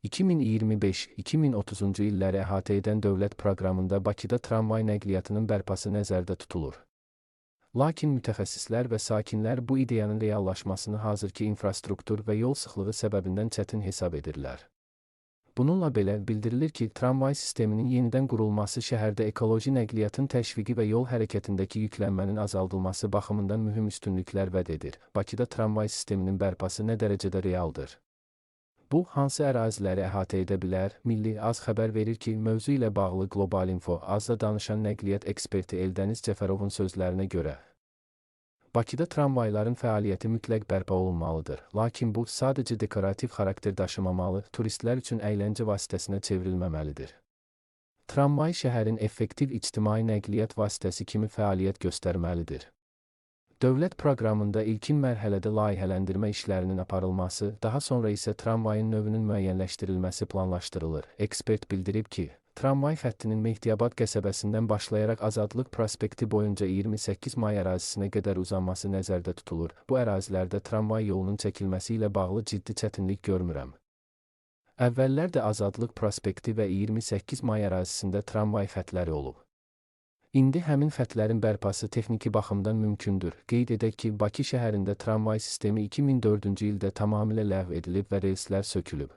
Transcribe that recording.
2025-2030-cu illəri əhatə edən dövlət proqramında Bakıda tramvay nəqliyyatının bərpası nəzərdə tutulur. Lakin mütəxəssislər və sakinlər bu ideyanın reallaşmasını hazırki infrastruktur və yol sıxlığı səbəbindən çətin hesab edirlər. Bununla belə bildirilir ki, tramvay sisteminin yenidən qurulması şəhərdə ekoloji nəqliyyatın təşviqi və yol hərəkətindəki yüklənmənin azaldılması baxımından mühüm üstünlüklər vəd edir. Bakıda tramvay sisteminin bərpası nə dərəcədə realdır? Bu, hansı əraziləri əhatə edə bilər? Milli AZ xəbər verir ki, mövzu ilə bağlı Global Info AZ-da danışan nəqliyyat eksperti Eldəniz Cəfərovun sözlərinə görə, Bakıda tramvayların fəaliyyəti mütləq bərpa olunmalıdır, lakin bu, sadəcə dekorativ xarakter daşımamalı, turistlər üçün əyləncə vasitəsinə çevrilməməlidir. Tramvay şəhərin effektiv ictimai nəqliyyat vasitəsi kimi fəaliyyət göstərməlidir. Dövlət proqramında ilkin mərhələdə layihələndirmə işlərinin aparılması, daha sonra isə tramvayın növünün müəyyənləşdirilməsi planlaşdırılır. Ekspert bildirib ki, tramvay xəttinin Mehdiyabad qəsəbəsindən başlayaraq Azadlıq prospekti boyunca 28 may ərazisinə qədər uzanması nəzərdə tutulur. Bu ərazilərdə tramvay yolunun çəkilməsi ilə bağlı ciddi çətinlik görmürəm. Əvvəllər də Azadlıq prospekti və 28 may ərazisində tramvay xəttləri olub. İndi həmin xəttlərin bərpası texniki baxımdan mümkündür. Qeyd edək ki, Bakı şəhərində tramvay sistemi 2004-cü ildə tamamilə ləğv edilib və relslər sökülüb.